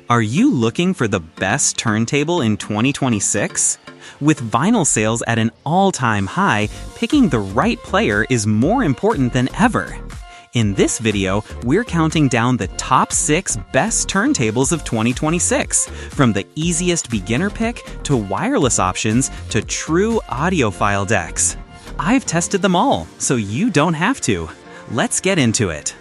Are you looking for the best turntable in 2026? With vinyl sales at an all-time high, picking the right player is more important than ever. In this video, we're counting down the top 6 best turntables of 2026, from the easiest beginner pick to wireless options to true audiophile decks. I've tested them all, so you don't have to. Let's get into it.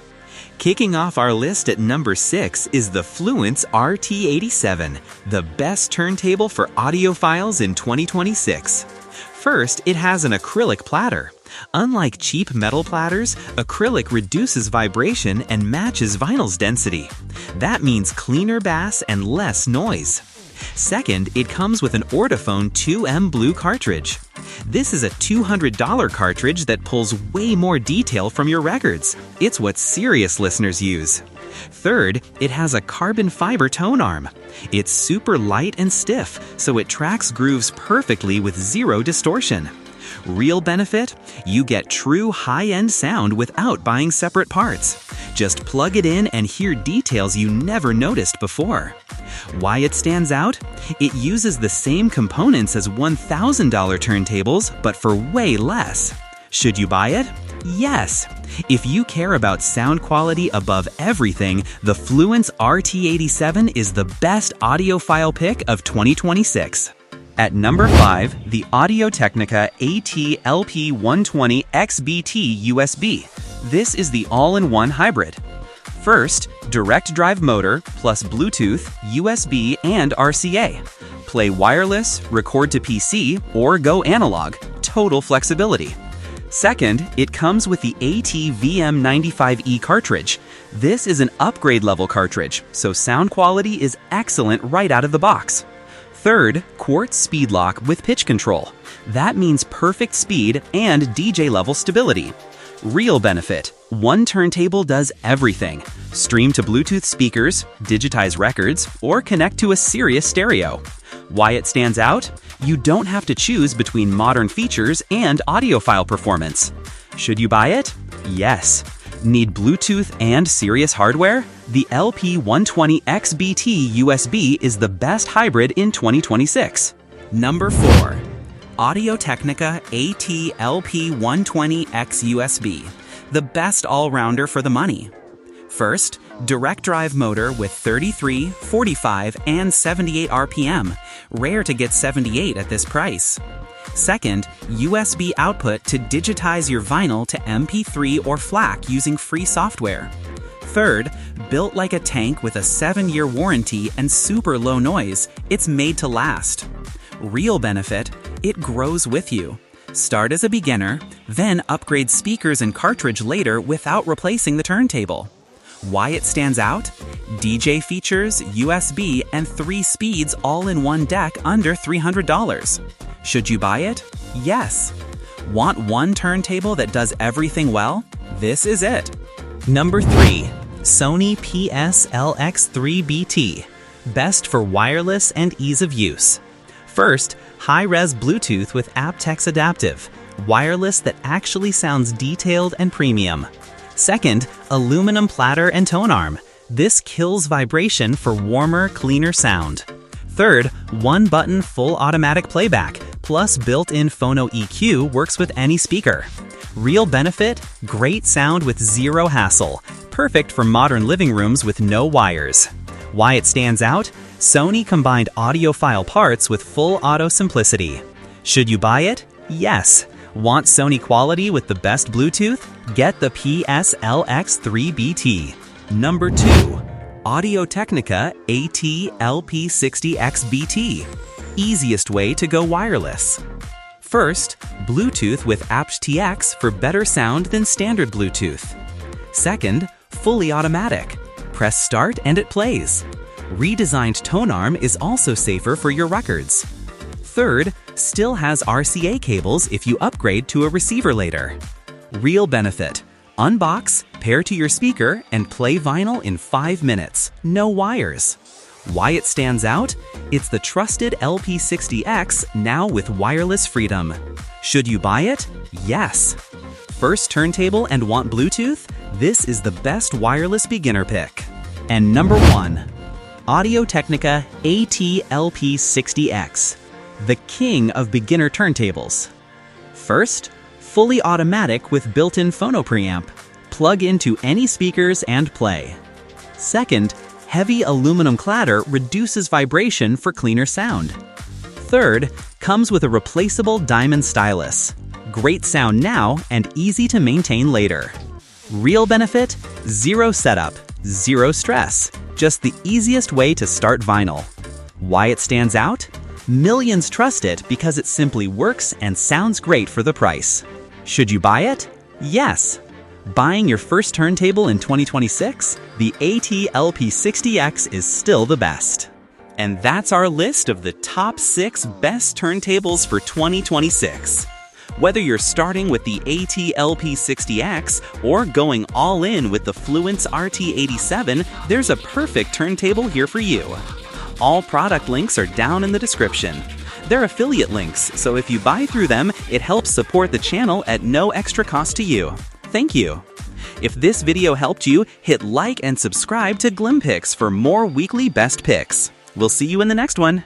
Kicking off our list at number 6 is the Fluance RT87, the best turntable for audiophiles in 2026. First, it has an acrylic platter. Unlike cheap metal platters, acrylic reduces vibration and matches vinyl's density. That means cleaner bass and less noise. Second, it comes with an Audiophile 2M blue cartridge. This is a $200 cartridge that pulls way more detail from your records. It's what serious listeners use. Third, it has a carbon fiber tone arm. It's super light and stiff, so it tracks grooves perfectly with zero distortion. Real benefit? You get true high-end sound without buying separate parts. Just plug it in and hear details you never noticed before. Why it stands out? It uses the same components as $1,000 turntables, but for way less. Should you buy it? Yes! If you care about sound quality above everything, the Fluance RT87 is the best audiophile pick of 2026. At number 5, the Audio-Technica AT-LP120XBT USB. This is the all-in-one hybrid. First, direct drive motor plus Bluetooth, USB, and RCA. Play wireless, record to PC, or go analog. Total flexibility. Second, it comes with the AT-VM95E cartridge. This is an upgrade level cartridge, so sound quality is excellent right out of the box. Third, quartz speed lock with pitch control. That means perfect speed and DJ level stability. Real benefit: one turntable does everything. Stream to Bluetooth speakers, digitize records, or connect to a Sirius stereo. Why it stands out? You don't have to choose between modern features and audiophile performance. Should you buy it? Yes. Need Bluetooth and Sirius hardware? The LP120XBT USB is the best hybrid in 2026. Number 4. Audio-Technica AT-LP120XUSB, the best all-rounder for the money. First, direct drive motor with 33, 45, and 78 RPM. Rare to get 78 at this price. Second, USB output to digitize your vinyl to MP3 or FLAC using free software. Third, built like a tank with a 7-year warranty and super low noise, it's made to last. Real benefit: it grows with you. Start as a beginner, then upgrade speakers and cartridge later without replacing the turntable. Why it stands out? DJ features, USB, and 3 speeds all in one deck under $300. Should you buy it? Yes. Want one turntable that does everything well? This is it. Number 3. Sony PS-LX3BT. Best for wireless and ease of use. First, high-res Bluetooth with aptX adaptive. Wireless that actually sounds detailed and premium. Second, aluminum platter and tone arm. This kills vibration for warmer, cleaner sound. Third, one-button full automatic playback, plus built-in phono EQ works with any speaker. Real benefit: great sound with zero hassle. Perfect for modern living rooms with no wires. Why it stands out? Sony combined audiophile parts with full auto simplicity. Should you buy it? Yes. Want Sony quality with the best Bluetooth? Get the PS-LX3BT. Number 2. Audio-Technica AT-LP60XBT. Easiest way to go wireless. First, Bluetooth with aptX for better sound than standard Bluetooth. Second, fully automatic. Press start and it plays. Redesigned tone arm is also safer for your records. Third, still has RCA cables if you upgrade to a receiver later. Real benefit: unbox, pair to your speaker, and play vinyl in 5 minutes. No wires. Why it stands out? It's the trusted LP60X now with wireless freedom. Should you buy it? Yes. First turntable and want Bluetooth? This is the best wireless beginner pick. And number 1. Audio-Technica AT-LP60X, the king of beginner turntables. First, fully automatic with built-in phono preamp. Plug into any speakers and play. Second, heavy aluminum claddor reduces vibration for cleaner sound. Third, comes with a replaceable diamond stylus. Great sound now and easy to maintain later. Real benefit? Zero setup, zero stress. Just the easiest way to start vinyl. Why it stands out? Millions trust it because it simply works and sounds great for the price. Should you buy it? Yes. Buying your first turntable in 2026? The AT-LP60X is still the best. And that's our list of the top 6 best turntables for 2026. Whether you're starting with the AT-LP60X or going all in with the Fluance RT87, there's a perfect turntable here for you. All product links are down in the description. They're affiliate links, so if you buy through them, it helps support the channel at no extra cost to you. Thank you. If this video helped you, hit like and subscribe to Glim Picks for more weekly best picks. We'll see you in the next one.